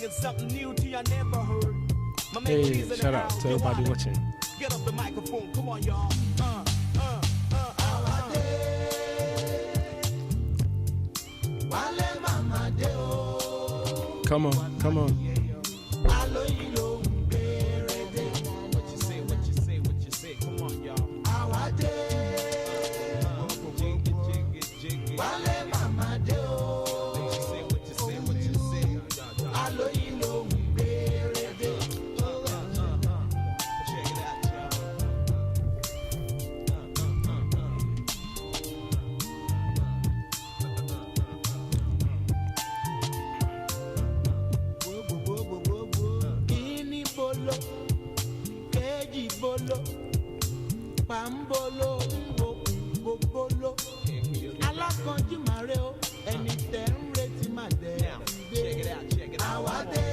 bringing something new to you I never heard. My Hey, shout out to everybody watching. Get up the microphone, come on, y'all. Come on, come on. What you say, come on, y'all. Pambolo, bobolo, alakanji mare o, ẹni tẹ́ ń retí máa dẹ̀ gbé. Àwádé,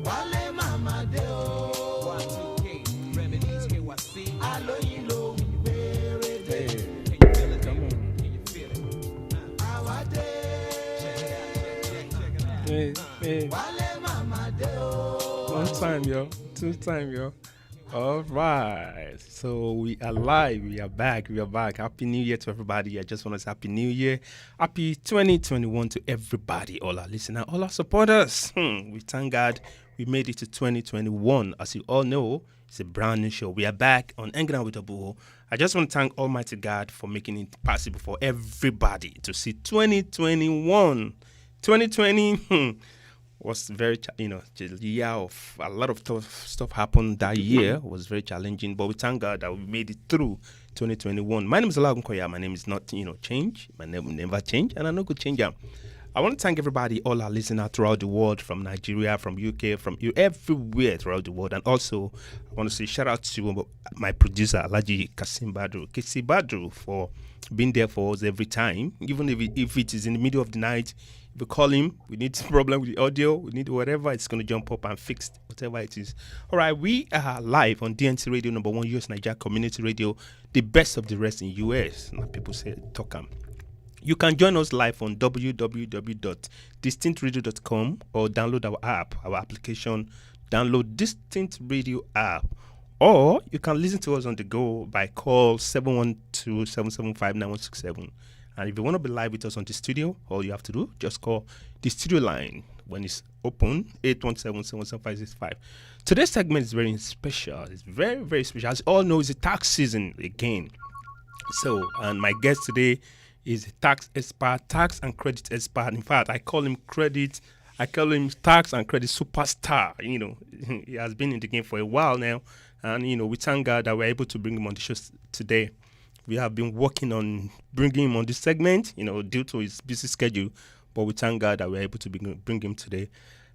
wálé màmá dé o. Alóyin ló ń gbére dé. Àwádé, wálé màmá dé o. One time, yo. Two time, yo. All right. So we are live. We are back. We are back. Happy New Year to everybody. I just want to say Happy New Year. Happy 2021 to everybody, all our listeners, all our supporters. We thank God we made it to 2021. As you all know, it's a brand new show. We are back on England with Abu. I just want to thank Almighty God for making it possible for everybody to see 2021. 2020, was very, the year of a lot of tough stuff happened that year. It was very challenging, but we thank God that we made it through 2021. My name is Olagun Koya. My name is not, change. My name will never change, and I'm not going to change. I want to thank everybody, all our listeners throughout the world, from Nigeria, from UK, from everywhere throughout the world. And also, I want to say shout out to my producer, Alhaji Kasim Badru, for being there for us every time. Even if it is in the middle of the night, if we call him, we need a problem with the audio, we need whatever, it's going to jump up and fix whatever it is. All right, we are live on DNC Radio, number 1 US Nigeria Community Radio, the best of the rest in US. Now people say, talk. You can join us live on www.distinctradio.com or download our app, our application. Download Distinct Radio app. Or you can listen to us on the go by call 712-775-9167. And if you want to be live with us on the studio, all you have to do, just call the studio line when it's open, 817-775-65. Today's segment is very special. It's very, very special. As you all know, it's a tax season again. So, and my guest today is a tax expert, tax and credit expert. In fact, I call him tax and credit superstar. He has been in the game for a while now. And, we thank God that we're able to bring him on the show today. We have been working on bringing him on this segment, due to his busy schedule. But we thank God that we're able to bring him today.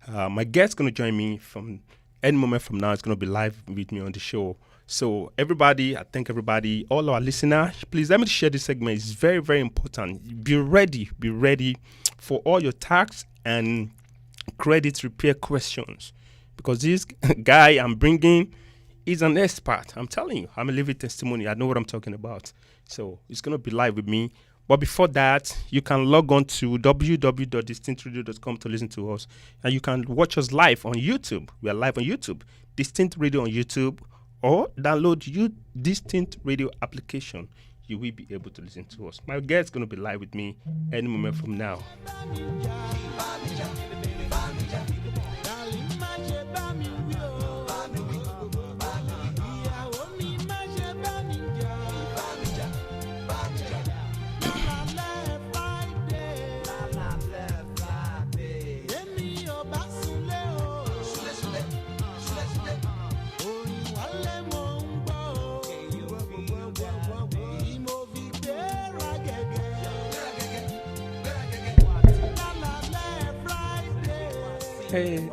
My guest is going to join me from any moment from now. It's going to be live with me on the show. So everybody, I thank everybody, all our listeners, please let me share this segment. It's very, very important. Be ready for all your tax and credit repair questions. Because this guy I'm bringing is an expert. I'm telling you, I'm a living testimony. I know what I'm talking about. So it's going to be live with me. But before that, you can log on to www.distinctradio.com to listen to us. And you can watch us live on YouTube. We are live on YouTube. Distinct Radio on YouTube. Or download Distinct Radio application. You will be able to listen to us. My guest is going to be live with me any moment from now. Hey.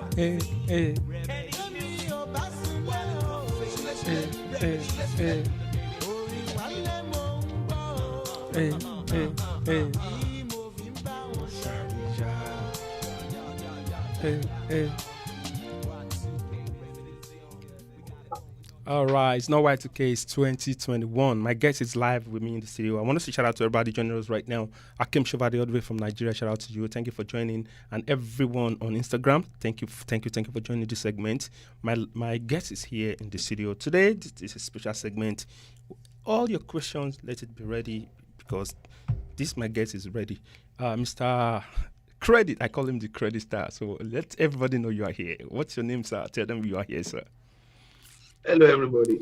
All right, it's not Y2K, it's 2021. My guest is live with me in the studio. I want to say shout out to everybody joining us right now. Akim Shovade all the way from Nigeria. Shout out to you. Thank you for joining. And everyone on Instagram, thank you for joining this segment. My guest is here in the studio. Today, this is a special segment. All your questions, let it be ready because my guest is ready. Mr. Credit, I call him the credit star. So let everybody know you are here. What's your name, sir? Tell them you are here, sir. Hello, everybody.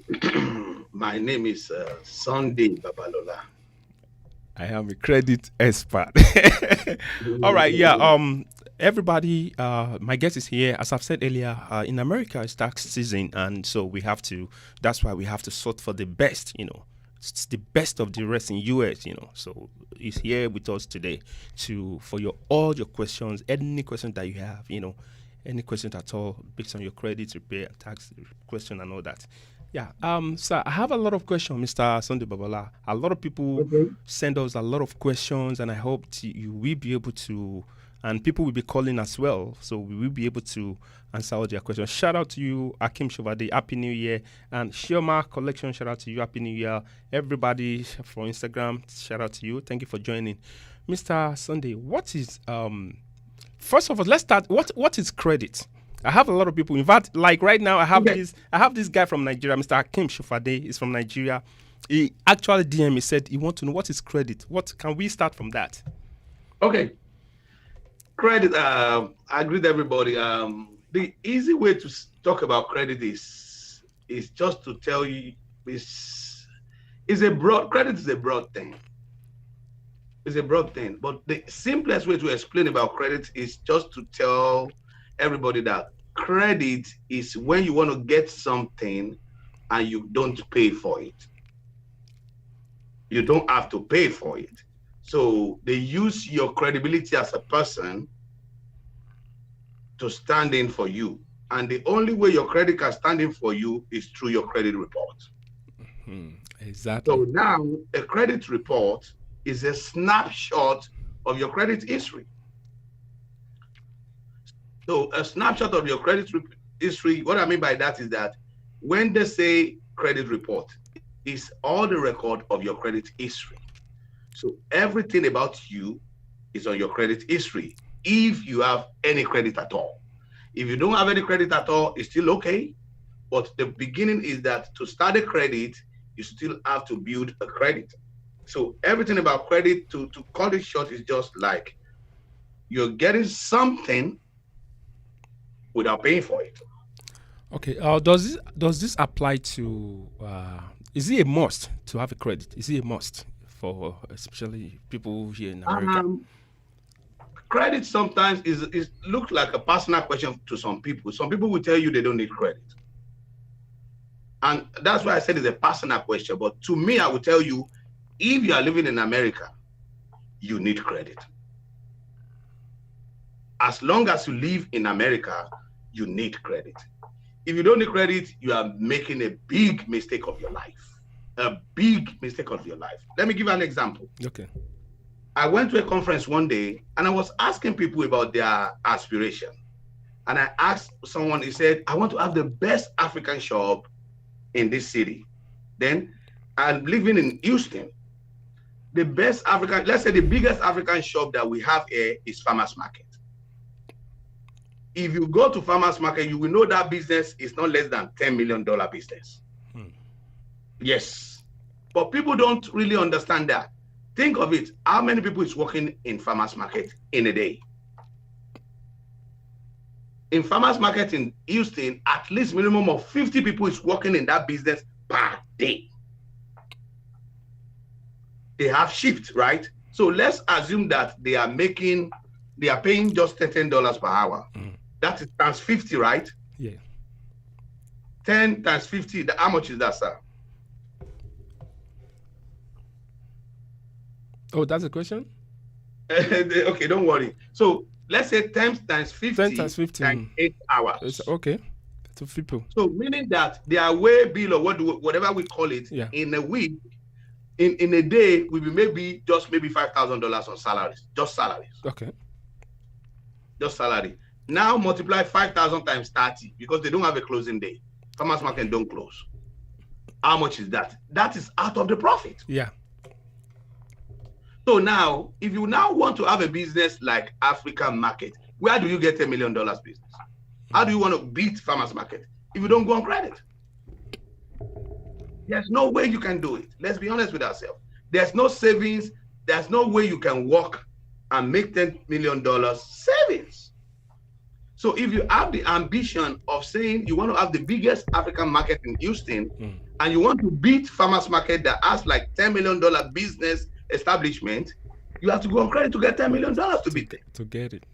My name is Sunday Babalola. I am a credit expert. All right, yeah. Everybody, my guest is here. As I've said earlier, in America it's tax season, and so we have to. That's why we have to sort for the best. It's the best of the rest in US. So he's here with us today for all your questions, any questions that you have. Any questions at all based on your credit repair, tax question, and all that. Yeah. Sir, I have a lot of questions, Mr. Sunday Babala. A lot of people send us a lot of questions, and I hope you will be able to, and people will be calling as well, so we will be able to answer all their questions. Shout out to you, Akim Shovade. Happy New Year. And Shioma Collection, shout out to you. Happy New Year. Everybody from Instagram, shout out to you. Thank you for joining. Mr. Sunday, what is first of all, let's start. What is credit? I have a lot of people. In fact, like right now, I have this guy from Nigeria, Mr. Akim Shofade. He's from Nigeria. He actually DM me, said he wants to know what is credit. What can we start from that? Okay. Credit. I agree with everybody. The easy way to talk about credit is just to tell you credit is a broad thing. It's a broad thing, but the simplest way to explain about credit is just to tell everybody that credit is when you want to get something and you don't pay for it. You don't have to pay for it. So they use your credibility as a person to stand in for you. And the only way your credit can stand in for you is through your credit report. Mm-hmm. Exactly. So now a credit report is a snapshot of your credit history. So a snapshot of your credit history, what I mean by that is that when they say credit report, it's all the record of your credit history. So everything about you is on your credit history, if you have any credit at all. If you don't have any credit at all, it's still okay. But the beginning is that to start a credit, you still have to build a credit. So everything about credit, to cut it short, is just like you're getting something without paying for it. Okay. Does this apply to? Is it a must to have a credit? Is it a must for especially people here in America? Credit sometimes is looks like a personal question to some people. Some people will tell you they don't need credit, and that's why I said it's a personal question. But to me, I will tell you, if you are living in America, you need credit. As long as you live in America, you need credit. If you don't need credit, you are making a big mistake of your life. A big mistake of your life. Let me give you an example. Okay. I went to a conference one day and I was asking people about their aspiration. And I asked someone, he said, I want to have the best African shop in this city. Then I'm living in Houston. The best African, let's say the biggest African shop that we have here is Farmers Market. If you go to Farmers Market, you will know that business is not less than $10 million business. Yes. But people don't really understand that. Think of it. How many people is working in Farmers Market in a day? In Farmers Market in Houston, at least minimum of 50 people is working in that business per day. They have shift, right? So let's assume that they are paying just $10 per hour. That is times 50, right? Yeah. 10 times 50, how much is that, sir? Oh, that's a question? Okay, don't worry. So let's say 10 times 50, 10 times 50 times 8 hours. It's okay. To people. So meaning that their way bill or whatever we call it, in a week, in a day, will be maybe $5,000 on salaries, just salaries. Okay. Just salary. Now multiply 5,000 times 30 because they don't have a closing day. Farmers Market don't close. How much is that? That is out of the profit. Yeah. So now, if you now want to have a business like African market, where do you get $10 million business? How do you want to beat farmers market if you don't go on credit? There's no way you can do it. Let's be honest with ourselves. There's no savings. There's no way you can work and make $10 million savings. So if you have the ambition of saying you want to have the biggest African market in Houston, and you want to beat farmers market that has like $10 million business establishment, you have to go on credit to get $10 million to beat it. To get it.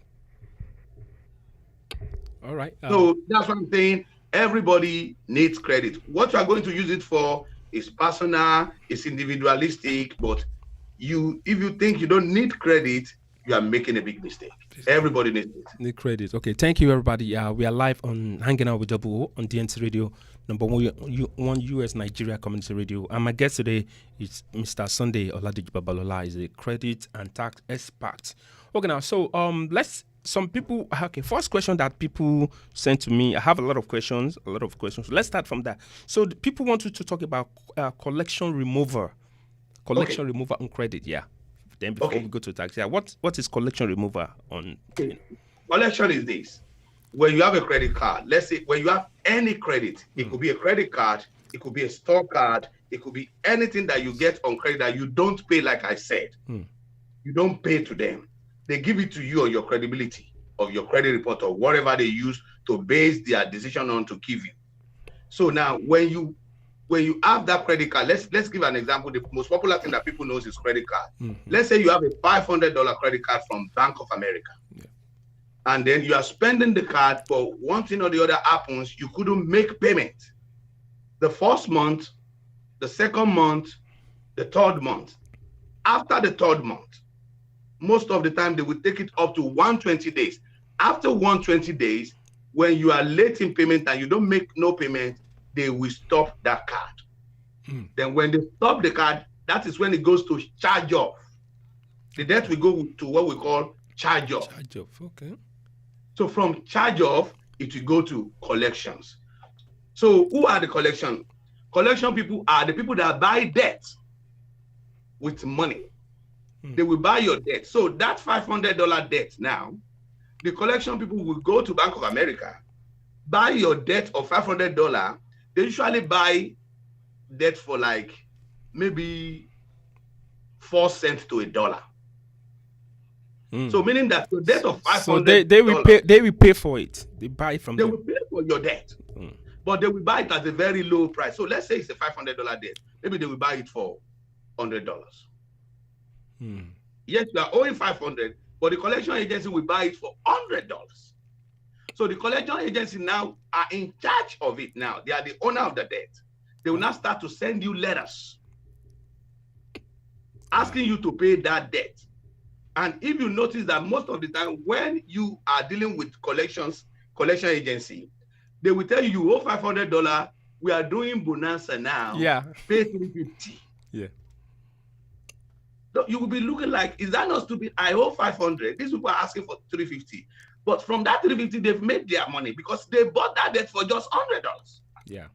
All right. So that's what I'm saying. Everybody needs credit. What you are going to use it for is personal, it's individualistic, but if you think you don't need credit, you are making a big mistake. Everybody needs it. Need credit. Okay, thank you, everybody. We are live on Hanging Out with Double O on DNC Radio, number one US Nigeria Community Radio. And my guest today is Mr. Sunday Oladiji Babalola. Is a credit and tax expert. Okay, now, so some people, okay, first question that people sent to me, I have a lot of questions. Let's start from that. So the people want you to talk about collection remover on credit, yeah. Then before we go to tax, yeah, what is collection remover on? Collection is this. When you have a credit card, let's say when you have any credit, it could be a credit card, it could be a store card, it could be anything that you get on credit that you don't pay, like I said. You don't pay to them. They give it to you on your credibility of your credit report or whatever they use to base their decision on to give you. So now when you have that credit card, let's give an example. The most popular thing that people know is credit card. Let's say you have a $500 credit card from Bank of America. Yeah. And then you are spending the card, but one thing or the other happens, you couldn't make payment. The first month, the second month, the third month. After the third month, most of the time they will take it up to 120 days. After 120 days, when you are late in payment and you don't make no payment, they will stop that card. Then when they stop the card, that is when it goes to charge off. The debt will go to what we call charge off. Charge off, okay. So from charge off, it will go to collections. So who are the collection? Collection people are the people that buy debt with money. They will buy your debt. So that $500 debt now, the collection people will go to Bank of America, buy your debt of $500. They usually buy debt for like maybe 4 cents to $1. So meaning that the debt of $500. So they will pay for it. They buy from them. They will pay for your debt, but they will buy it at a very low price. So let's say it's a $500 debt. Maybe they will buy it for $100. Yes, you are owing $500, but the collection agency will buy it for $100. So the collection agency now are in charge of it now. They are the owner of the debt. They will now start to send you letters asking you to pay that debt. And if you notice that most of the time when you are dealing with collection agency, they will tell you owe $500. We are doing bonanza now. Yeah. Pay $350. Yeah. So you will be looking like, is that not stupid? I owe $500. These people are asking for $350. But from that $350, they've made their money because they bought that debt for just $100. Yeah.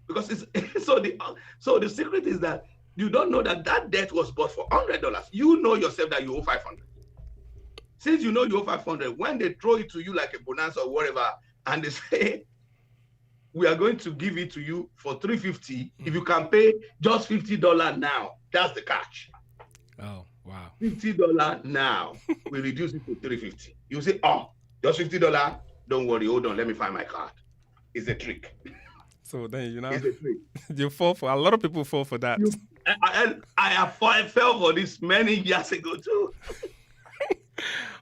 Because it's so the secret is that you don't know that debt was bought for $100. You know yourself that you owe $500. Since you know you owe $500, when they throw it to you like a bonanza or whatever, and they say, we are going to give it to you for $350. If you can pay just $50 now, that's the catch. Oh, wow. $50 now, we reduce it to $350. You say, oh, just $50? Don't worry, hold on, let me find my card. It's a trick. So then, it's a trick. You fall for, a lot of people fall for that. I fell for this many years ago too.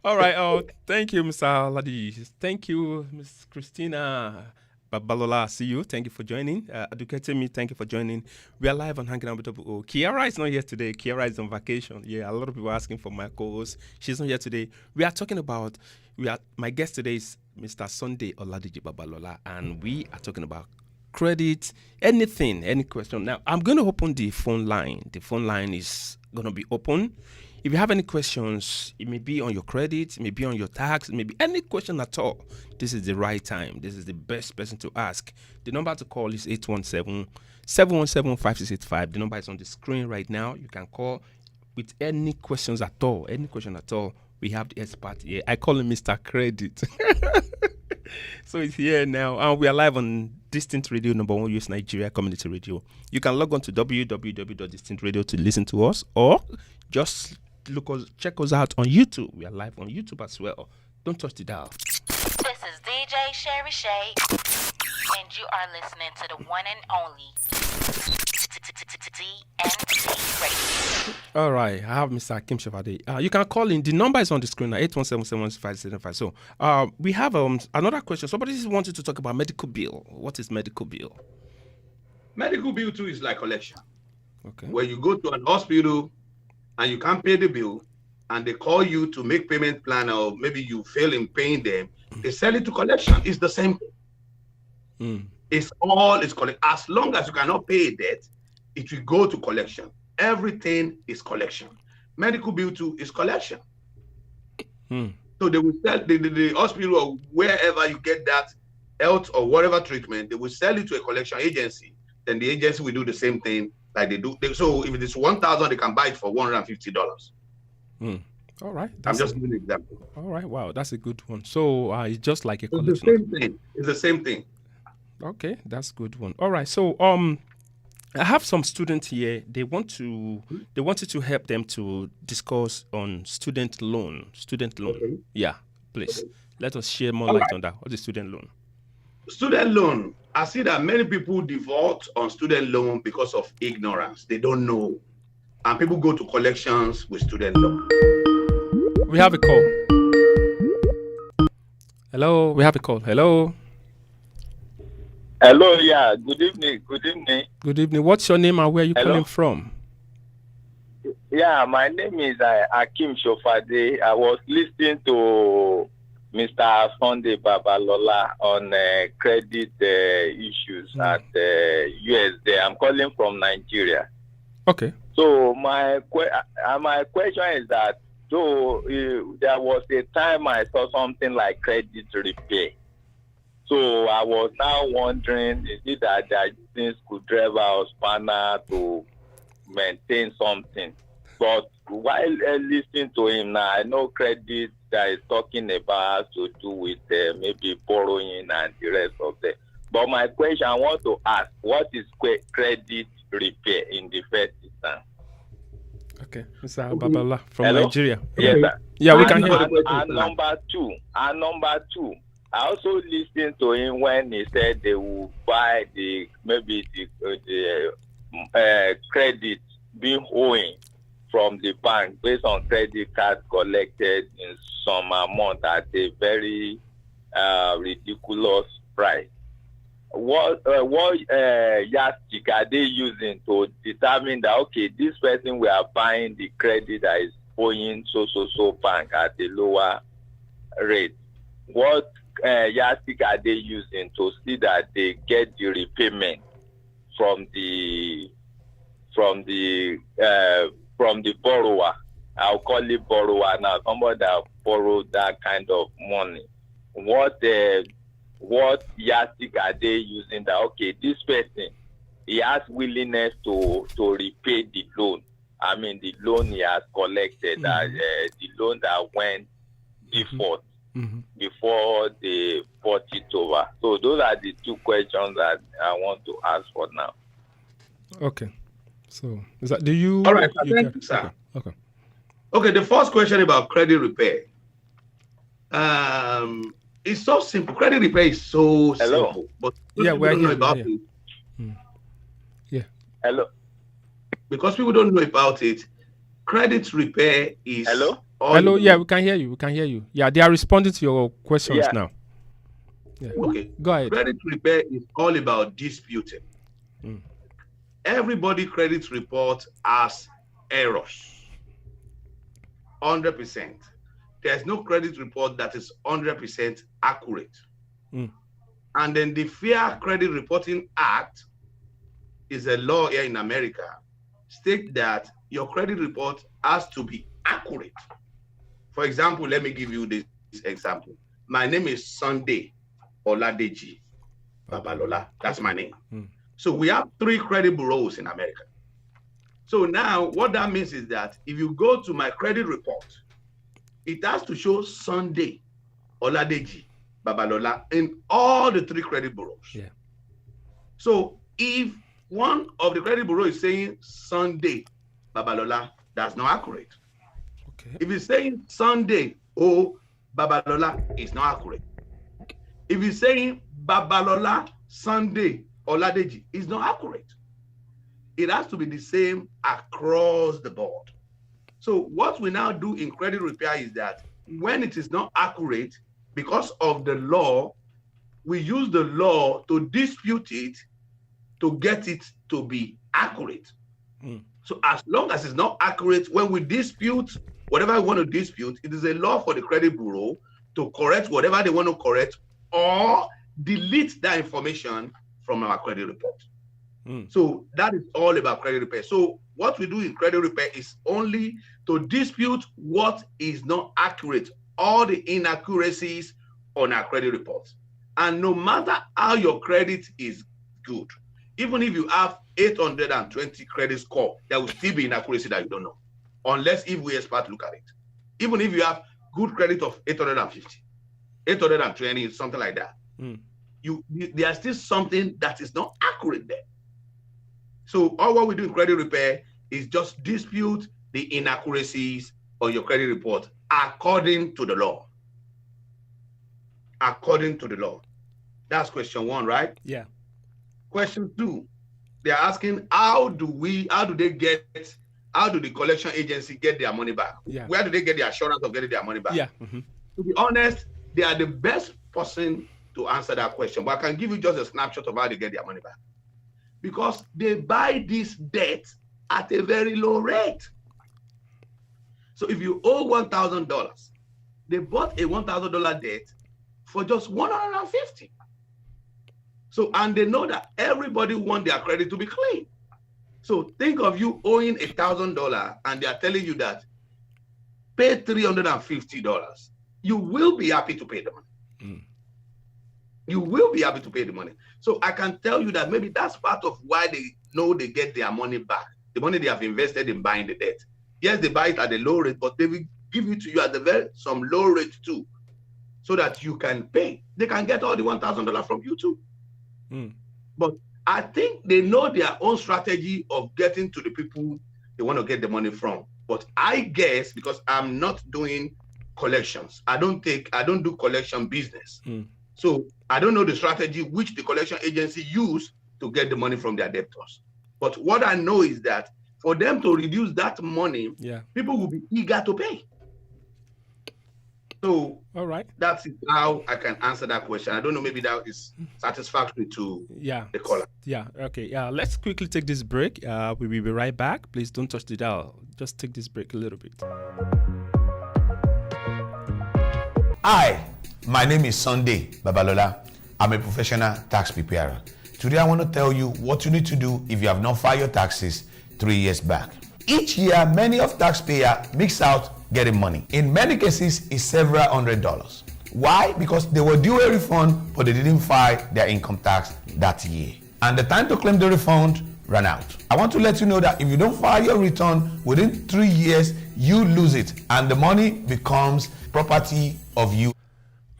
All right. Oh, thank you, Mr. Ladi. Thank you, Ms. Christina Babalola. See you. Thank you for joining. Aduketemi, thank you for joining. We are live on Hanging Out with Double O. Kiara is not here today. Kiara is on vacation. Yeah, a lot of people are asking for my co-host. She's not here today. We are talking about, my guest today is Mr. Sunday Oladiji Babalola, and we are talking about credit, anything, any question. Now, I'm going to open the phone line. The phone line is going to be open. If you have any questions, it may be on your credit, it may be on your tax, it may be any question at all. This is the right time. This is the best person to ask. The number to call is 817-717-5685. The number is on the screen right now. You can call with any questions at all. Any question at all. We have the expert here. I call him Mr. Credit. So it's here now. And we are live on Distinct Radio, number 1 US Nigeria Community Radio. You can log on to www.distinctradio to listen to us, or just check us out on YouTube. We are live on YouTube as well. Don't touch the dial. This is DJ Sherry Shay, and you are listening to the one and only DNT Radio. All right, I have Mr. Akim Shafade. You can call in. The number is on the screen at 817-715-775. So we have another question. Somebody wanted to talk about medical bill. What is medical bill? Medical bill too is like collection. Okay. Where you go to an hospital and you can't pay the bill, and they call you to make payment plan, or maybe you fail in paying them, they sell it to collection. It's the same thing. It's collection. As long as you cannot pay a debt, it will go to collection. Everything is collection. Medical bill too is collection. So they will sell the hospital or wherever you get that health or whatever treatment, they will sell it to a collection agency. Then the agency will do the same thing like they do. So if it is 1,000, they can buy it for $150. All right. I'm just giving an example. All right. Wow, that's a good one. So it's just like a collection. It's the same thing. It's the same thing. Okay, that's a good one. All right. So I have some students here. They wanted to help them to discuss on student loan. Okay. Yeah, please. Okay. Let us share more light on that. What is student loan? Student loan. I see that many people default on student loan because of ignorance. They don't know. And people go to collections with student loan. We have a call. Hello, we have a call. Hello. Hello, yeah. Good evening. Good evening. Good evening. What's your name and where are you calling from? Yeah, my name is Akim Shofade. I was listening to Mr. Sunday Babalola on credit issues at USD. I'm calling from Nigeria. Okay. So my question is that, so there was a time I saw something like credit repair. So I was now wondering, is it that they're using screwdriver or spanner to maintain something? But while listening to him now, I know credit that is talking about has to do with maybe borrowing and the rest of that. But my question, I want to ask, what is credit repair in the first instance? Okay, Mr. Babalola from Hello? Nigeria. Yes, sir. Yeah, we can hear you. And number two, I also listened to him when he said they will buy the credit being owing from the bank based on credit cards collected in some amount at a very ridiculous price. What yardstick are they using to determine that, okay, this person we are buying the credit that is owing so bank at a lower rate? What yardstick are they using to see that they get the repayment from the borrower? I'll call it borrower now. Somebody that borrowed that kind of money. What yardstick are they using that, okay, this person, he has willingness to repay the loan. I mean, the loan he has collected, the loan that went default before they bought it over. So those are the two questions that I want to ask for now. Okay. So is that, do you? All right, thank you, sir. Okay, the first question about credit repair. It's so simple. Credit repair is so simple. But yeah, we don't know about it. Hello. Because people don't know about it, credit repair is. Hello. Hello. Yeah, we can hear you. We can hear you. Yeah, they are responding to your questions now. Yeah. Okay. Go ahead. Credit repair is all about disputing. Everybody credit report has errors. 100%. There's no credit report that is 100% accurate. And then the Fair Credit Reporting Act is a law here in America, state that your credit report has to be accurate. For example, let me give you this example. My name is Sunday Oladeji Babalola. That's my name. So we have 3 credit bureaus in America. So now what that means is that if you go to my credit report, it has to show Sunday Oladeji Babalola in all the 3 credit bureaus. Yeah. So if one of the credit bureau is saying Sunday Babalola, that's not accurate. Okay. If it's saying Sunday Babalola, it's not accurate. If it's saying Babalola Sunday Oladeji, it's not accurate. It has to be the same across the board. So what we now do in credit repair is that when it is not accurate, because of the law, we use the law to dispute it to get it to be accurate. So as long as it's not accurate, when we dispute whatever we want to dispute, it is a law for the credit bureau to correct whatever they want to correct or delete that information from our credit report. So that is all about credit repair. So what we do in credit repair is only to dispute what is not accurate, all the inaccuracies on our credit reports. And no matter how your credit is good, even if you have 820 credit score, there will still be inaccuracy that you don't know, unless if we expert look at it. Even if you have good credit of 850, 820, something like that, there's still something that is not accurate there. So all what we do in credit repair is just dispute the inaccuracies on your credit report according to the law. According to the law. That's question 1, right? Yeah. Question 2, they're asking how do the collection agency get their money back? Yeah. Where do they get the assurance of getting their money back? Yeah. To be honest, they are the best person to answer that question, but I can give you just a snapshot of how they get their money back. Because they buy this debt at a very low rate. So if you owe $1,000, they bought a $1,000 debt for just $150. So, and they know that everybody wants their credit to be clean. So think of you owing $1,000 and they are telling you that pay $350. You will be happy to pay the money. You will be happy to pay the money. So I can tell you that maybe that's part of why they know they get their money back. The money they have invested in buying the debt. Yes, they buy it at a low rate, but they will give it to you at some low rate too, so that you can pay. They can get all the $1,000 from you too. But I think they know their own strategy of getting to the people they want to get the money from. But I guess because I'm not doing collections, I don't do collection business. So I don't know the strategy which the collection agency use to get the money from their debtors. But what I know is that for them to reduce that money, people will be eager to pay. So all right, that's how I can answer that question. I don't know, maybe that is satisfactory to the caller. Yeah, okay. Yeah, let's quickly take this break. We will be right back. Please don't touch the dial. Just take this break a little bit. Hi, my name is Sunday Babalola. I'm a professional tax preparer. Today I want to tell you what you need to do if you have not filed your taxes 3 years back. Each year, many of taxpayers mix out getting money. In many cases, it's several $100s. Why? Because they were due a refund, but they didn't file their income tax that year. And the time to claim the refund ran out. I want to let you know that if you don't file your return within 3 years, you lose it, and the money becomes property of you.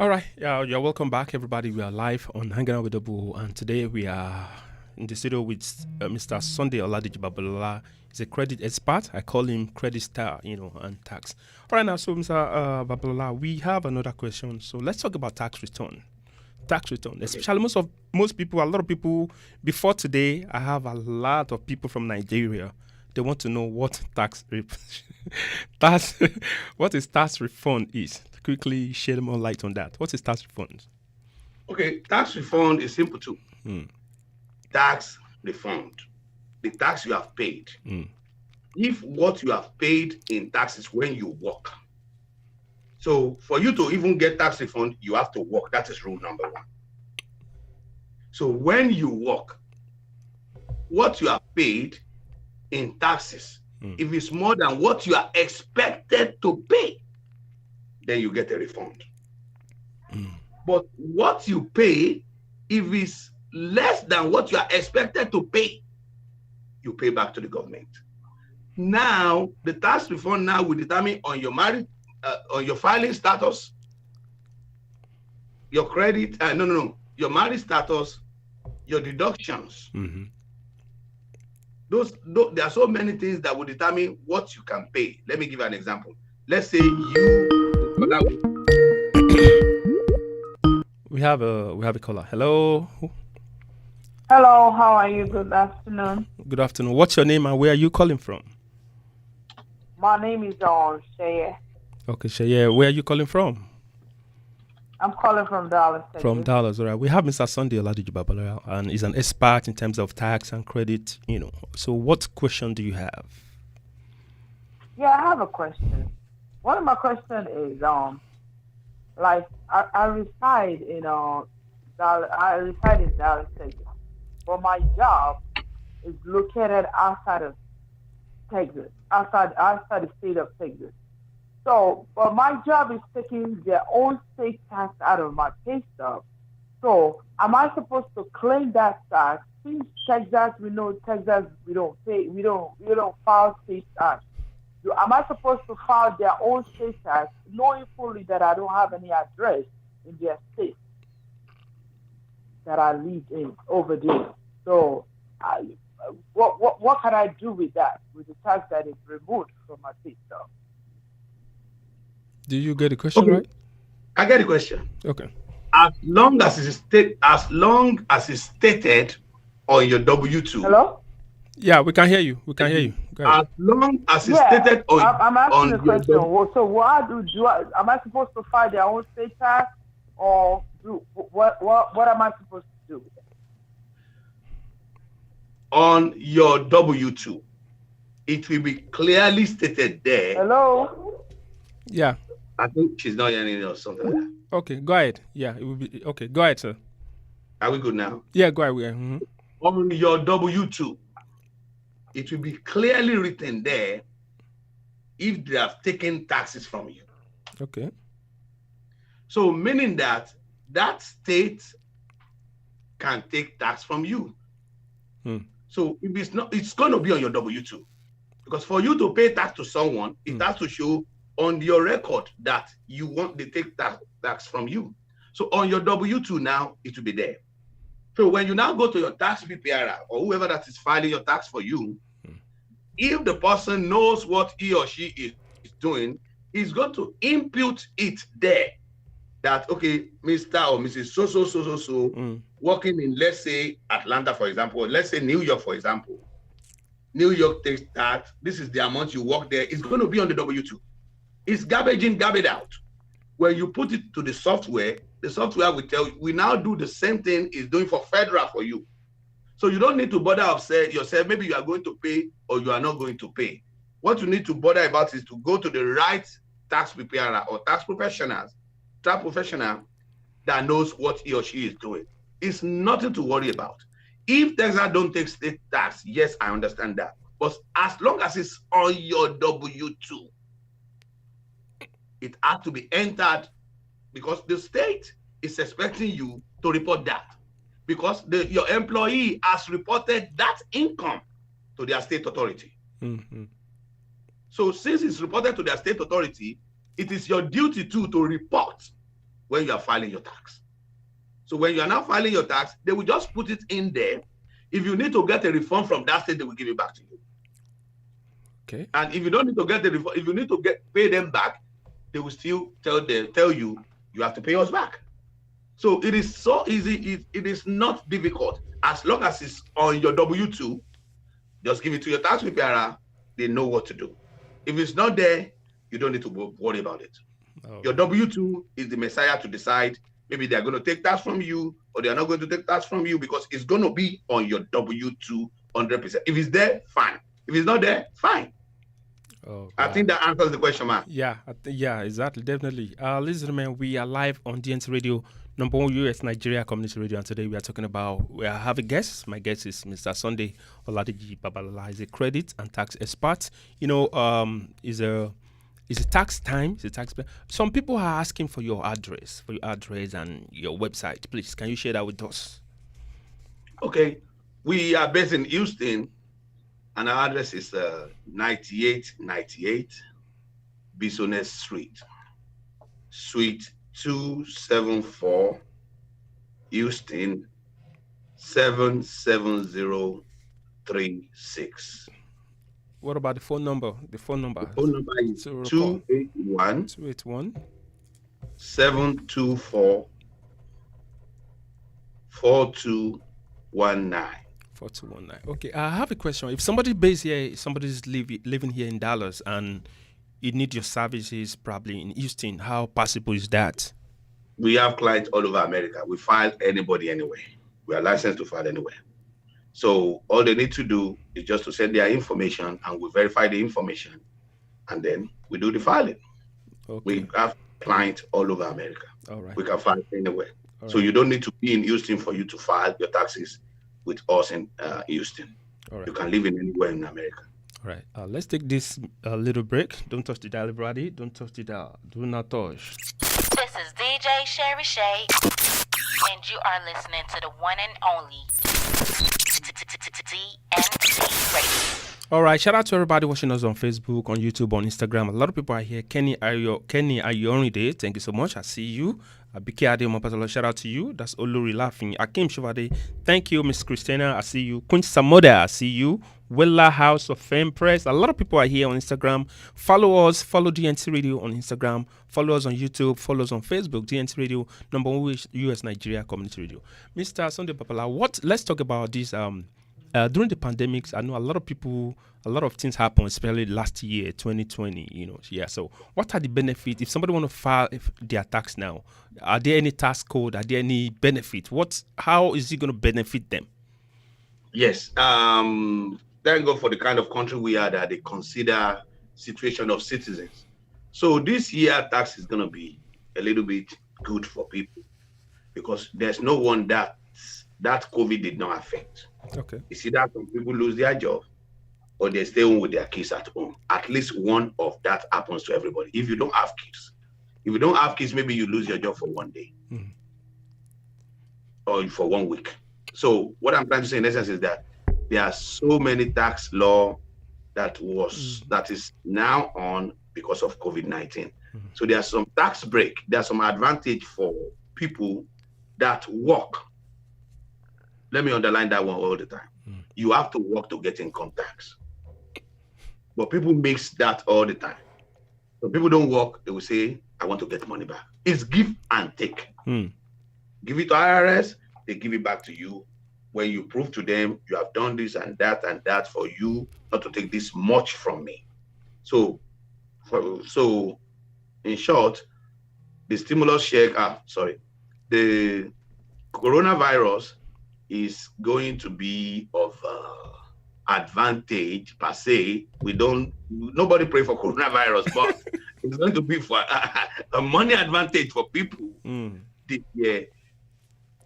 All right, you're welcome back, everybody. We are live on Hanging Out with the Bull, and today we are in the studio with Mr. Sunday Oladeji Babalola. He's a credit expert. I call him Credit Star, and tax. All right, now, so Mr. Babalola, we have another question. So let's talk about tax return. Tax return, especially most people, a lot of people. Before today, I have a lot of people from Nigeria. They want to know what what is tax refund is. Quickly shed more light on that. What is tax refund? Okay, tax refund is simple too. Tax refund, the tax you have paid. If what you have paid in taxes when you work. So for you to even get tax refund, you have to work. That is rule number 1. So when you work, what you have paid in taxes If it's more than what you are expected to pay, then you get a refund. But what you pay, if it's less than what you are expected to pay, you pay back to the government. Now, the tax refund now will determine on your on your filing status, your credit, your marriage status, your deductions. There are so many things that will determine what you can pay. Let me give you an example. Let's say we have a caller. Hello. Hello, how are you? Good afternoon. Good afternoon. What's your name and where are you calling from? My name is Shea. Okay, Shea. Where are you calling from? I'm calling from Dallas, Texas. From Dallas, all right. We have Mr. Sunday Oladiji Babalola, and he's an expert in terms of tax and credit, So what question do you have? Yeah, I have a question. One of my questions is, like, I reside in Dallas. I reside in Dallas, Texas, but my job is located outside of Texas, outside the state of Texas. So, but my job is taking their own state tax out of my pay stub. So, am I supposed to claim that tax? Since Texas, we know Texas, we don't file state tax. Am I supposed to file their own state tax, knowing fully that I don't have any address in their state that I live in over there? So, what can I do with that, with the tax that is removed from my pay stub? Do you get the question right? I get the question. Okay. As long as it's stated on your W-2. Hello? Yeah, we can hear you. We can hear you. Go ahead. As long as it's stated on. I'm asking the question. So what am I supposed to file their own state tax, or what am I supposed to do? On your W-2, it will be clearly stated there. Hello? Yeah. I think she's not hearing it or something like that. Okay, go ahead. Yeah, it will be okay. Go ahead, sir. Are we good now? Yeah, go ahead. On your W-2, it will be clearly written there if they have taken taxes from you. Okay. So meaning that state can take tax from you. So if it's not, it's going to be on your W-2, because for you to pay tax to someone, it has to show on your record that you want to take tax from you. So on your W-2 now, it will be there. So when you now go to your tax preparer or whoever that is filing your tax for you, if the person knows what he or she is doing, he's going to impute it there. That, okay, Mr. or Mrs. So, working in, let's say, Atlanta, for example, let's say New York, for example. New York takes tax. This is the amount you work there. It's going to be on the W-2. It's garbage in, garbage out. When you put it to the software will tell you, we now do the same thing it's doing for federal for you. So you don't need to bother upset yourself. Maybe you are going to pay or you are not going to pay. What you need to bother about is to go to the right tax preparer or tax professional that knows what he or she is doing. It's nothing to worry about. If Texas don't take state tax, yes, I understand that. But as long as it's on your W-2, it has to be entered, because the state is expecting you to report that, because your employee has reported that income to their state authority. So since it's reported to their state authority, it is your duty to report when you are filing your tax. So when you are now filing your tax, they will just put it in there. If you need to get a refund from that state, they will give it back to you. Okay. And if you don't need to get the refund, if you need to pay them back, they will still tell you have to pay us back. So it is so easy. It is not difficult. As long as it's on your W-2, just give it to your tax preparer. They know what to do. If it's not there, you don't need to worry about it. Oh. Your W-2 is the messiah to decide. Maybe they're going to take tax from you or they are not going to take tax from you, because it's going to be on your W-2 100%. If it's there, fine. If it's not there, fine. Oh, I God. think that answers the question, man. Yeah, yeah, exactly, definitely. Listen, man, we are live on DNC Radio, number one US Nigeria community radio, and today we are talking about. We have a guest. My guest is Mr. Sunday Oladiji Babalola. He's a credit and tax expert. Is a tax time. It's a tax. Some people are asking for your address, and your website. Please, can you share that with us? Okay. We are based in Houston, and our address is 9898 Bisonet Street, Suite 274, Houston 77036. What about the phone number? The phone number. The phone number is To recall. 281 281 724 4219. 4219. Okay, I have a question. If somebody based here, somebody's living here in Dallas, and you need your services probably in Houston, how possible is that? We have clients all over America. We file anybody anywhere. We are licensed to file anywhere. So all they need to do is just to send their information, and we verify the information, and then we do the filing. Okay. We have clients all over America. All right. We can file anywhere. All So right. you don't need to be in Houston for you to file your taxes with us in Houston. All right. You can live in anywhere in America. All right. Let's take this little break. Don't touch the dial, everybody. Don't touch the dial. Do not touch. This is DJ Sherry Shay, and you are listening to the one and only DNC Radio. All right, shout out to everybody watching us on Facebook, on YouTube, on Instagram. A lot of people are here. Kenny Ayorinde, thank you so much. I see you. Abike Ademopasolo, shout out to you. That's Oluri laughing. Akim Shivade, thank you. Miss Christina, I see you. Queen Samoda, I see you. Wella House of Fame Press. A lot of people are here on Instagram. Follow us. Follow DNC Radio on Instagram. Follow us on YouTube. Follow us on Facebook. DNC Radio, number one US Nigeria Community Radio. Mr. Sunday Papala, let's talk about this. During the pandemics, I know a lot of things happened, especially last year, 2020, Yeah, so what are the benefits? If somebody want to file their tax now, are there any tax code? Are there any benefit? How is it going to benefit them? Yes. Thank God for the kind of country we are that they consider situation of citizens. So this year tax is going to be a little bit good for people because there's no one that COVID did not affect. Okay. You see that some people lose their job or they stay home with their kids at home. At least one of that happens to everybody. If you don't have kids, maybe you lose your job for one day or for 1 week. So what I'm trying to say in essence is that there are so many tax law that is now on because of COVID-19. So there's some tax break. There's some advantage for people that work. Let me underline that one all the time. You have to work to get income tax. But people mix that all the time. So people don't work, they will say, I want to get money back. It's give and take. Give it to IRS, they give it back to you. When you prove to them, you have done this and that for you not to take this much from me. So in short, the stimulus check, the coronavirus is going to be of advantage per se. Nobody pray for coronavirus, but it's going to be for a money advantage for people this year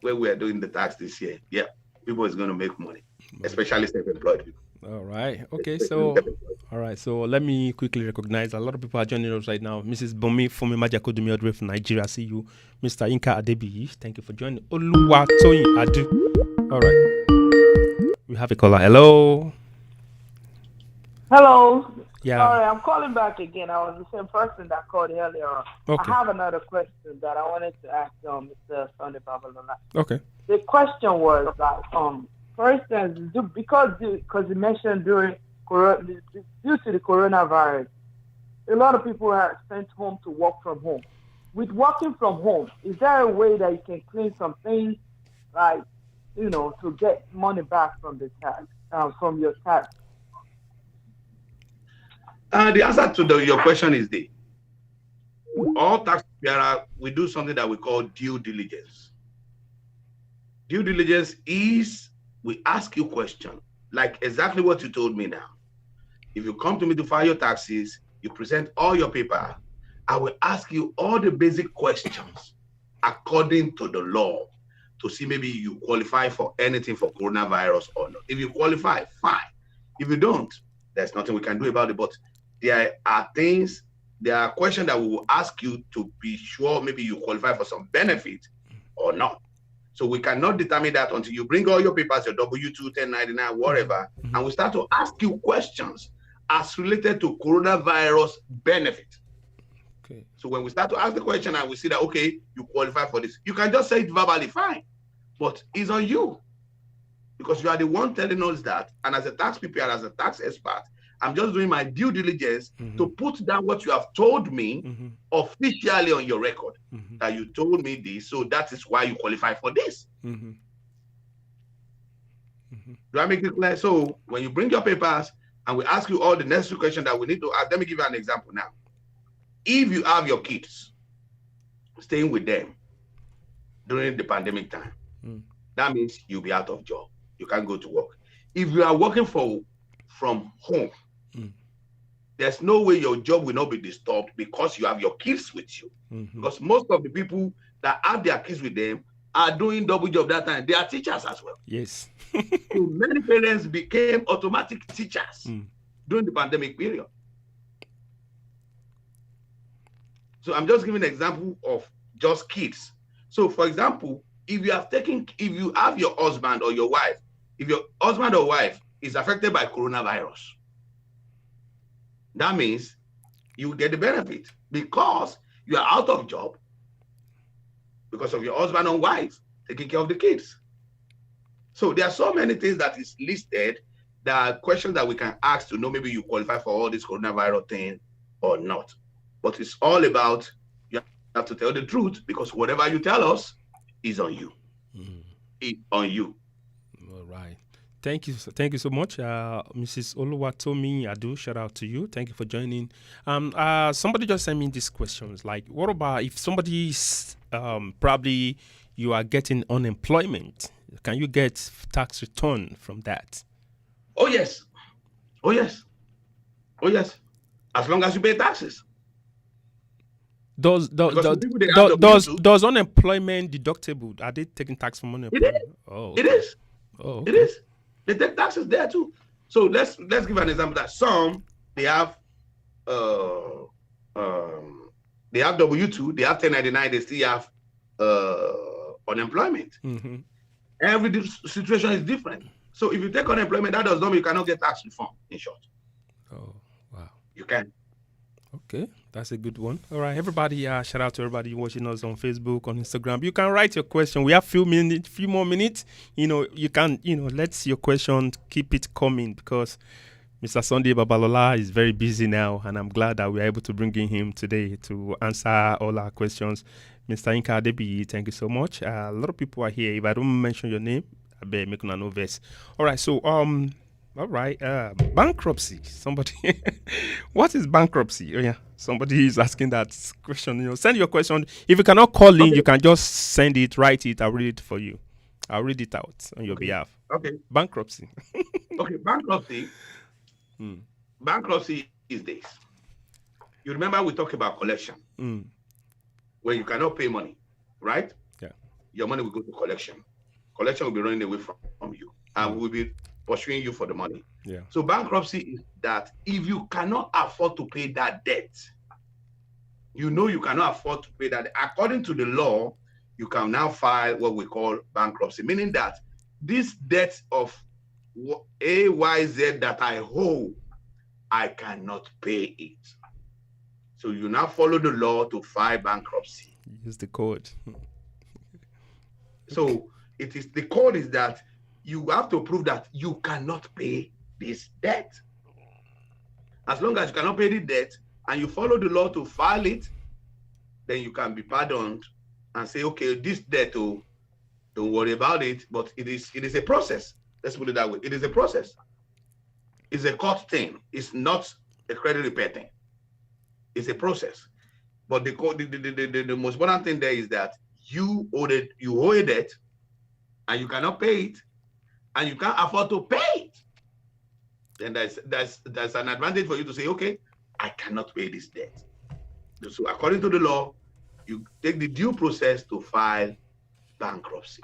where we are doing the tax this year. Yeah, people is going to make money, especially self-employed people. All right. Okay. So, all right. So let me quickly recognize a lot of people are joining us right now. Mrs. Bomi Fumi Majakodumi Odre from Nigeria. I see you. Mr. Inka Adebiyi. Thank you for joining. Oluwatoyin Adu. All right. We have a caller. Hello. Hello. Yeah. Sorry, I'm calling back again. I was the same person that called earlier on. Okay. I have another question that I wanted to ask Mr. Sunday Babalola. Okay. The question was that, for instance, because you mentioned due to the coronavirus, a lot of people are sent home to work from home. With working from home, is there a way that you can claim some things, like, to get money back from the tax, from your tax? The answer to your question is all tax preparers, we do something that we call due diligence. Due diligence is we ask you questions, like exactly what you told me now. If you come to me to file your taxes, you present all your paper, I will ask you all the basic questions according to the law to see maybe you qualify for anything for coronavirus or not. If you qualify, fine. If you don't, there's nothing we can do about it. But there are questions that we will ask you to be sure maybe you qualify for some benefit or not. So we cannot determine that until you bring all your papers, your W-2, 1099, whatever, and we start to ask you questions as related to coronavirus benefit. Okay. So when we start to ask the question and we see that, okay, you qualify for this, you can just say it verbally, fine. But it's on you because you are the one telling us that. And as a tax preparer, as a tax expert, I'm just doing my due diligence to put down what you have told me officially on your record, that you told me this, so that is why you qualify for this. Do I make it clear? So when you bring your papers and we ask you all the necessary questions that we need to ask, let me give you an example now. If you have your kids staying with them during the pandemic time, that means you'll be out of job. You can't go to work. If you are working from home, there's no way your job will not be disturbed because you have your kids with you. Because most of the people that have their kids with them are doing double job that time. They are teachers as well. Yes. So many parents became automatic teachers during the pandemic period. So I'm just giving an example of just kids. So for example, if you have your husband or your wife, if your husband or wife is affected by coronavirus, that means you get the benefit because you are out of job because of your husband or wife taking care of the kids. So there are so many things that is listed, that are questions that we can ask to know maybe you qualify for all this coronavirus thing or not. But it's all about, you have to tell the truth, because whatever you tell us is on you. It's on you. All right. Thank you so much, Mrs. Oluwatomi Adu. Shout out to you. Thank you for joining. Somebody just sent me these questions. Like, what about if somebody's probably you are getting unemployment? Can you get tax return from that? Oh yes, oh yes, oh yes. As long as you pay taxes. Does unemployment deductible? Are they taking tax from unemployment? It is. Oh, okay. It is. Oh, okay. It is. They take taxes there too. So let's give an example that some they have W-2, they have 1099, they still have unemployment. Every situation is different. So if you take unemployment, that does not mean you cannot get tax refund. In short. Oh wow. You can. Okay, that's a good one. All right, everybody, shout out to everybody watching us on Facebook, on Instagram. You can write your question. We have few more minutes. You can, let your question keep it coming, because Mr. Sunday Babalola is very busy now, and I'm glad that we're able to bring in him today to answer all our questions. Mr. Inka Adebi, thank you so much. A lot of people are here. If I don't mention your name, I better make una know verse. All right, so all right, bankruptcy. Somebody, what is bankruptcy? Oh yeah, somebody is asking that question. Send your question. If you cannot call in, you can just send it, write it. I'll read it for you. I'll read it out on your behalf. Okay. Bankruptcy. Okay, bankruptcy. Bankruptcy is this. You remember we talked about collection, where you cannot pay money, right? Yeah. Your money will go to collection. Collection will be running away from you, and we will be pursuing you for the money. Yeah. So bankruptcy is that if you cannot afford to pay that debt, you cannot afford to pay that. According to the law, you can now file what we call bankruptcy, meaning that this debt of AYZ that I owe, I cannot pay it. So you now follow the law to file bankruptcy. Use the code. So the code is that you have to prove that you cannot pay this debt. As long as you cannot pay the debt and you follow the law to file it, then you can be pardoned and say, okay, this debt, don't worry about it. But it is a process. Let's put it that way. It is a process. It's a court thing. It's not a credit repair thing. It's a process. But the most important thing there is that you owe a debt and you cannot pay it, and you can't afford to pay it. then there's an advantage for you to say, okay, I cannot pay this debt. So according to the law, you take the due process to file bankruptcy.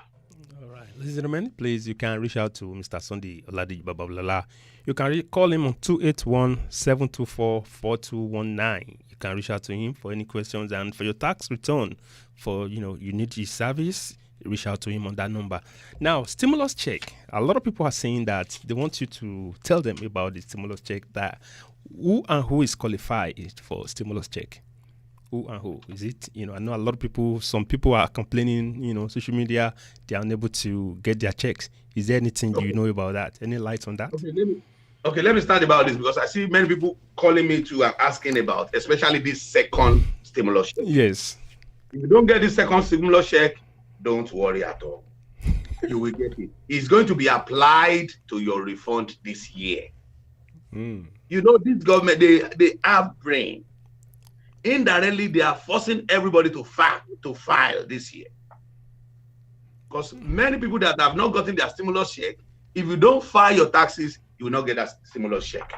All right, ladies and gentlemen, please, you can reach out to Mr. Sunday Oladi Babalola. You can call him on 281-724-4219. You can reach out to him for any questions, and for your tax return, for you need his service, reach out to him on that number. Now, stimulus check. A lot of people are saying that they want you to tell them about the stimulus check, that who is qualified for stimulus check. Who and who is it? I know a lot of people. Some people are complaining. Social media, they are unable to get their checks. Is there anything you know about that? Any light on that? Okay, let me start about this, because I see many people calling me to and asking about, especially this second stimulus check. Yes. If you don't get this second stimulus check, don't worry at all. You will get it. It's going to be applied to your refund this year. This government, they have brain. Indirectly, they are forcing everybody to file this year. Because many people that have not gotten their stimulus check, if you don't file your taxes, you will not get that stimulus check.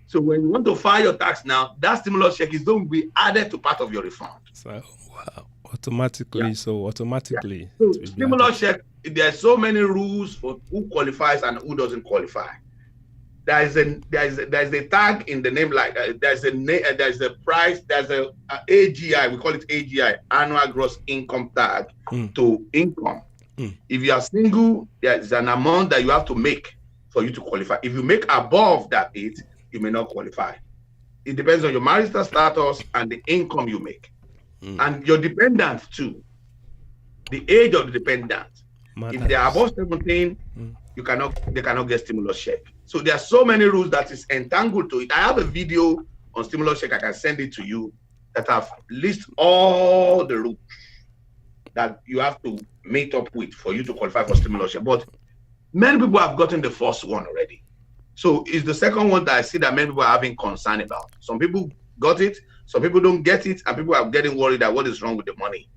So when you want to file your tax now, that stimulus check is going to be added to part of your refund. So, wow. Automatically. Yeah. So automatically. So stimulus check, there are so many rules for who qualifies and who doesn't qualify. There's a tag in the name, like there's a price, there's a AGI, we call it AGI, annual gross income tag to income. If you are single, there's an amount that you have to make for you to qualify. If you make above that you may not qualify. It depends on your marital status and the income you make. And your dependent too. The age of the dependent. If they are above 17, they cannot get stimulus check. So there are so many rules that is entangled to it. I have a video on stimulus check. I can send it to you that have list all the rules that you have to meet up with for you to qualify for stimulus check. But many people have gotten the first one already. So it's the second one that I see that many people are having concern about. Some people got it, some people don't get it, and people are getting worried that what is wrong with the money.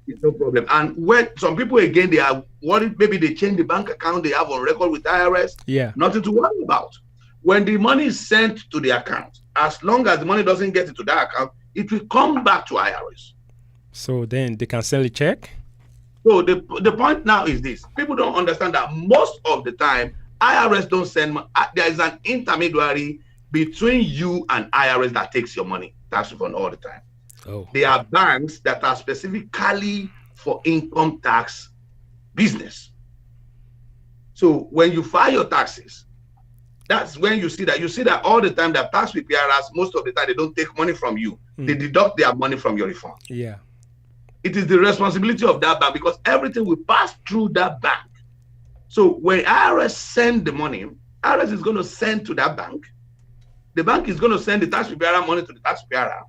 It's no problem. And when some people, again, they are worried, maybe they change the bank account they have on record with IRS. Yeah. Nothing to worry about. When the money is sent to the account, as long as the money doesn't get into that account, it will come back to IRS. So then they can sell a check? So the point now is this. People don't understand that most of the time, IRS don't send money. There is an intermediary between you and IRS that takes your money. Tax refund all the time. Oh. There are banks that are specifically for income tax business. So when you file your taxes, that's when you see that all the time that tax preparers, most of the time, they don't take money from you. They deduct their money from your refund. Yeah. It is the responsibility of that bank, because everything will pass through that bank. So when IRS send the money, IRS is going to send to that bank. The bank is going to send the tax preparer money to the tax preparer.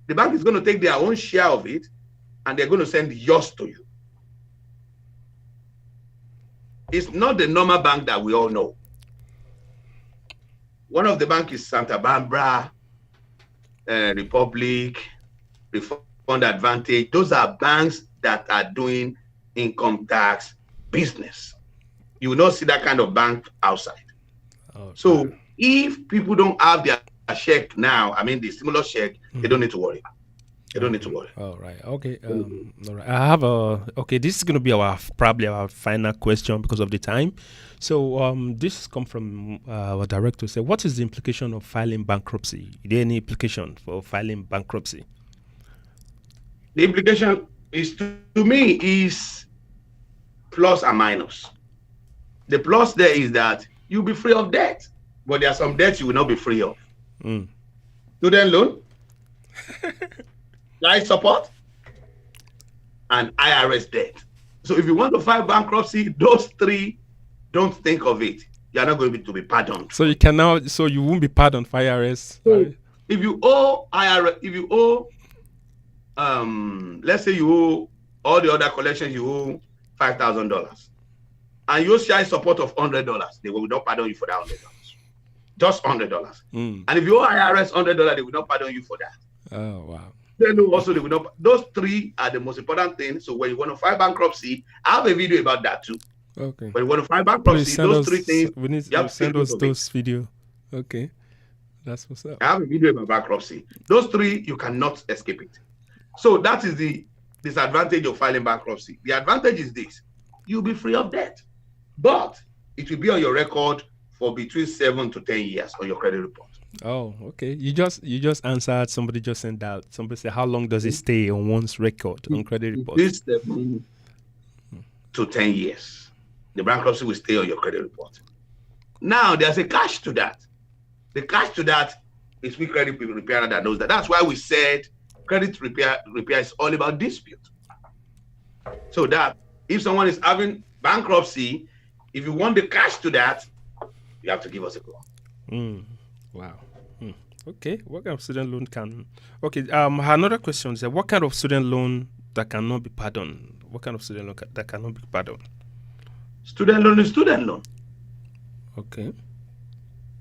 The bank is going to take their own share of it, and they're going to send yours to you. It's not the normal bank that we all know. One of the banks is Santa Barbara, Republic, Refund Advantage. Those are banks that are doing income tax business. You will not see that kind of bank outside. Oh, so if people don't have their check now, I mean the stimulus check, they don't need to worry. They don't need to worry. All right. Okay. All right. I have this is going to be probably our final question because of the time. So this comes from our director. Say, what is the implication of filing bankruptcy? Is there any implication for filing bankruptcy? The implication is, to me, is plus and minus. The plus there is that you'll be free of debt, but there are some debts you will not be free of. Student loan, life support, and IRS debt. So if you want to file bankruptcy, those three, don't think of it. You are not going to be pardoned. So you can now, so you won't be pardoned for IRS. So if you owe IRS, if you owe, let's say you owe all the other collections, you owe $5,000, and you share support of $100, they will not pardon you for that $100. Just $100. And if you owe IRS $100, they will not pardon you for that. Oh, wow. Then also, they will not. Those three are the most important things. So when you want to file bankruptcy, I have a video about that too. Okay. When you want to file Please bankruptcy, send those us. three things, We need you have to to send take us note of it. those video. Okay, that's what's up. I have a video about bankruptcy. Those three, you cannot escape it. So that is the disadvantage of filing bankruptcy. The advantage is this: you'll be free of debt, but it will be on your record for between 7 to 10 years on your credit report. Oh, okay. You just answered. Somebody just sent out. Somebody said, "How long does it stay on one's record on credit report?" This 7 to 10 years, the bankruptcy will stay on your credit report. Now, there's a catch to that. The catch to that is we credit repair that knows that. That's why we said credit repair is all about dispute. So that if someone is having bankruptcy, if you want the cash to that, you have to give us a call. Wow. Okay. What kind of student loan can? Okay. Another question is what kind of student loan that cannot be pardoned? What kind of student loan that cannot be pardoned? Student loan is student loan. Okay.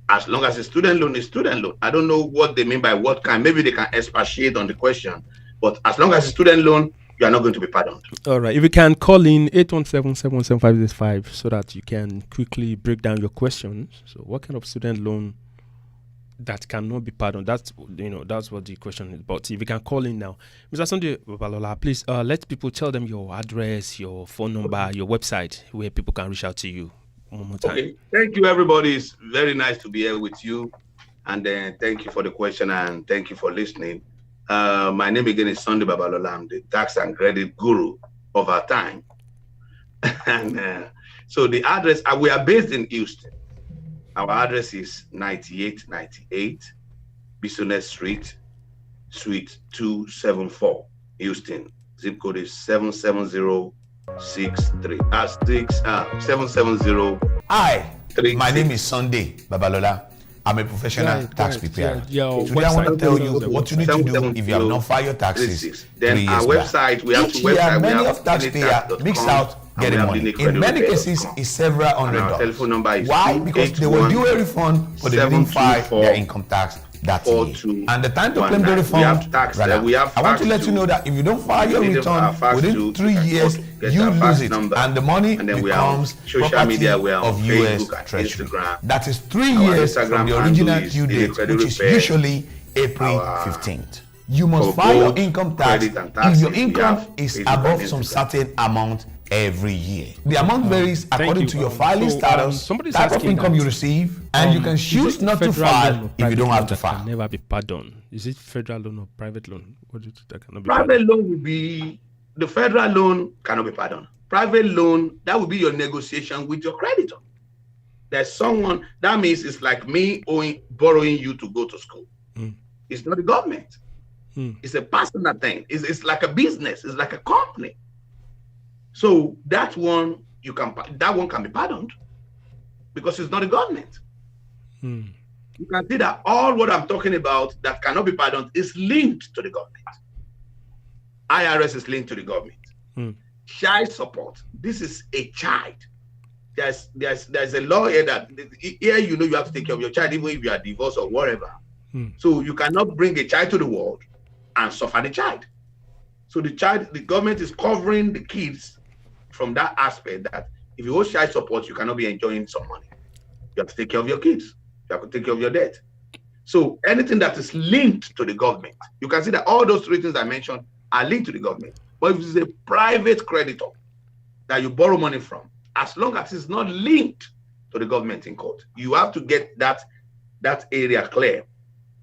As long as a student loan is student loan. I don't know what they mean by what kind. Maybe they can expatiate on the question. But as long as a student loan, you are not going to be pardoned. All right. If you can call in 817-717-565 so that you can quickly break down your questions. So what kind of student loan that cannot be pardoned? That's what the question is about. If you can call in now. Mr. Sunday Babalola, please let people tell them your address, your phone number, your website where people can reach out to you. One more time. Okay. Thank you, everybody. It's very nice to be here with you. And then thank you for the question and thank you for listening. My name again is Sunday Babalola. I'm the tax and credit guru of our time. And so the address, we are based in Houston. Our address is 9898 Business Street, Suite 274, Houston. Zip code is 77063. 770. Hi, my name is Sunday Babalola. I'm a professional tax preparer. Today I want to tell you what you need to do if you have not filed your taxes. Then our website, we have each year many of taxpayers mix out getting money. In many cases, it's several $100. Why? Because they will do a refund, but they didn't file their income tax that year. And the time to claim the refund ran out. I want to let you know that if you don't file your return within 3 years, you lose it, and the money becomes property of U.S. Treasury. That is 3 years from the original due date, which is usually April 15th. You must file your income tax if your income is above some certain amount every year. The amount varies according to your filing status, type of income you receive, and you can choose not to file if you don't have to file. Can never be pardoned. Is it federal loan or private loan? What do you think that cannot be Private loan will be, the federal loan cannot be pardoned. Private loan, that will be your negotiation with your creditor. There's someone, that means it's like me borrowing you to go to school. It's not the government. It's a personal thing. It's like a business. It's like a company. So that one can be pardoned because it's not the government. You can see that all what I'm talking about that cannot be pardoned is linked to the government. IRS is linked to the government. Child support. This is a child. There's a law here that here you have to take care of your child even if you are divorced or whatever. So you cannot bring a child to the world and suffer the child. So the government is covering the kids from that aspect that if you owe child support, you cannot be enjoying some money. You have to take care of your kids. You have to take care of your debt. So anything that is linked to the government, you can see that all those three things I mentioned are linked to the government. But if it's a private creditor that you borrow money from, as long as it's not linked to the government in court, you have to get that area clear.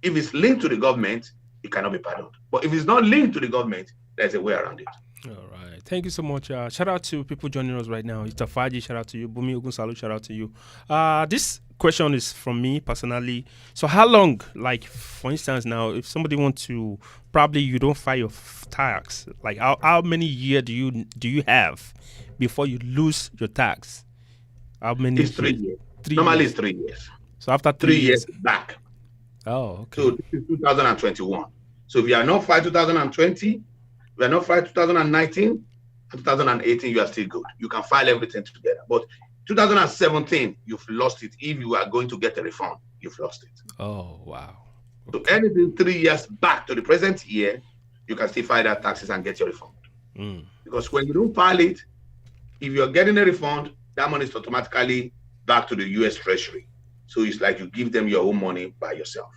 If it's linked to the government, it cannot be pardoned. But if it's not linked to the government, there's a way around it. All right. Thank you so much. Shout out to people joining us right now. It's Faji, shout out to you. Bumi Ogunsalu, shout out to you. This question is from me personally. So how long, like for instance now, if somebody wants to, probably you don't file your tax, like how many years do you have before you lose your tax? How many? It's 3 years. Normally it's 3 years. So after 3 years back. Oh, okay. So this is 2021. So if you are not filed 2020, we are not filed 2019 and 2018, you are still good. You can file everything together. But 2017, you've lost it. If you are going to get a refund, you've lost it. Oh, wow. Okay. So anything 3 years back to the present year, you can still file that taxes and get your refund. Because when you don't file it, if you're getting a refund, that money is automatically back to the U.S. Treasury. So it's like you give them your own money by yourself.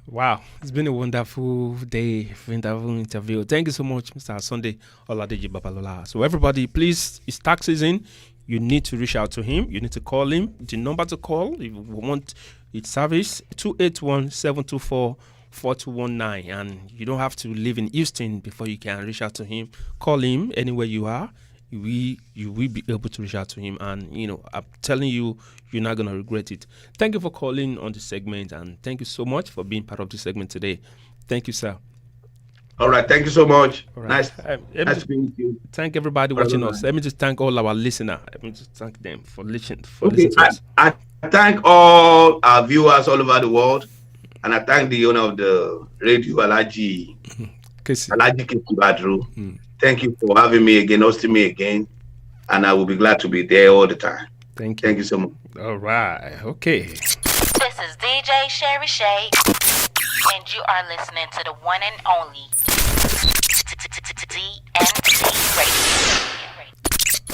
Wow, it's been a wonderful day, wonderful interview. Thank you so much, Mr. Sunday Oladeji Babalola. So everybody, please, it's tax season. You need to reach out to him. You need to call him. The number to call if you want its service, 281-724-4219. And you don't have to live in Houston before you can reach out to him. Call him anywhere you are. You will be able to reach out to him, and I'm telling you, you're not gonna regret it. Thank you for calling on this segment, and thank you so much for being part of this segment today. Thank you, sir. All right, thank you so much. All right. Nice Nice to be with you. Thank everybody watching us. Let me just thank all our listeners. Let me just thank them for listening. Okay, To us. I thank all our viewers all over the world, and I thank the owner of the radio, Alaji Kibadru. Thank you for having me again, hosting me again, and I will be glad to be there all the time. Thank you. Thank you so much. All right. Okay. This is DJ Sherry Shay, and you are listening to the one and only DNT Radio.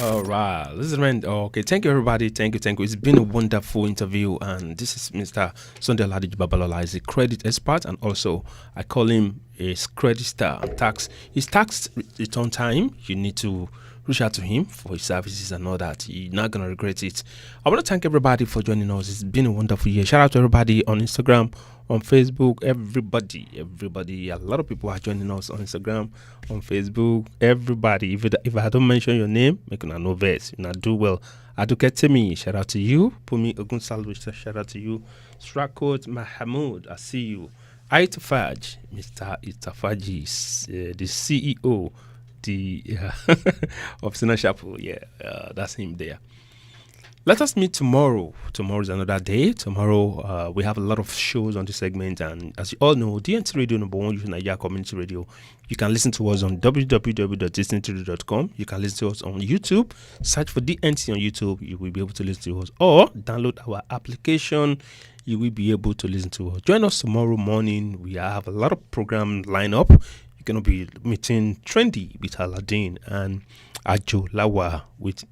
All right. This is Rand. Okay. Thank you, everybody. Thank you. It's been a wonderful interview. And this is Mr. Sunday Oladeji Babalola. He's a credit expert, and also I call him a credit star and tax. His tax return time, you need to reach out to him for his services and all that. You're not going to regret it. I want to thank everybody for joining us. It's been a wonderful year. Shout out to everybody on Instagram, on Facebook, everybody. A lot of people are joining us on Instagram, on Facebook, everybody. If I don't mention your name, make you know verse. You do well. Aduketemi, shout out to you. Pumi Ogunsalvo, shout out to you. Strakot Mahamoud, I see you. Itafaj, Mr. Itafaji, the CEO, of Sinner Chapel. That's him there. Let us meet tomorrow. Tomorrow is another day. Tomorrow we have a lot of shows on this segment, and as you all know, DNT Radio #1 Youth Nigeria Community Radio. You can listen to us on www.dstntradio.com. You can listen to us on YouTube. Search for DNT on YouTube. You will be able to listen to us, or download our application. You will be able to listen to us. Join us tomorrow morning. We have a lot of programs lined up. You're going to be meeting Trendy with Aladdin and Ajo Lawa with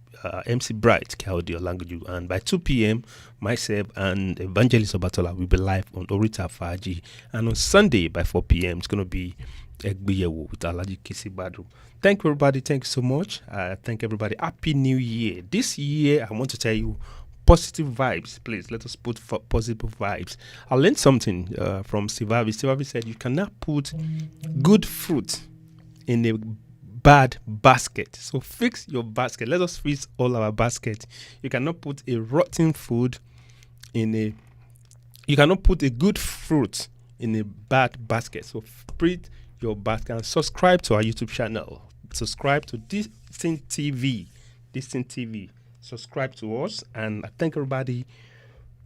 MC Bright, Kaudio Language. And by 2 p.m., myself and Evangelist Obatola will be live on Orita Faji. And on Sunday by 4 p.m., it's going to be Egbiyewo with Alaji Kisi Badru. Thank you, everybody. Thank you so much. Thank everybody. Happy New Year. This year, I want to tell you, positive vibes. Please, let us put positive vibes. I learned something from Steve Harvey. Steve Harvey said you cannot put good fruit in a bad basket. So fix your basket. Let us fix all our basket. You cannot put a rotten food in a... You cannot put a good fruit in a bad basket. So split your basket and subscribe to our YouTube channel. Subscribe to Distinct TV. Distinct TV. Subscribe to us, and I thank everybody.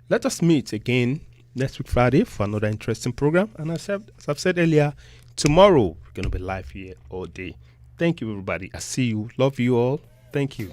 Let us meet again next week Friday for another interesting program. And as I've said earlier, tomorrow we're going to be live here all day. Thank you, everybody. I see you. Love you all. Thank you.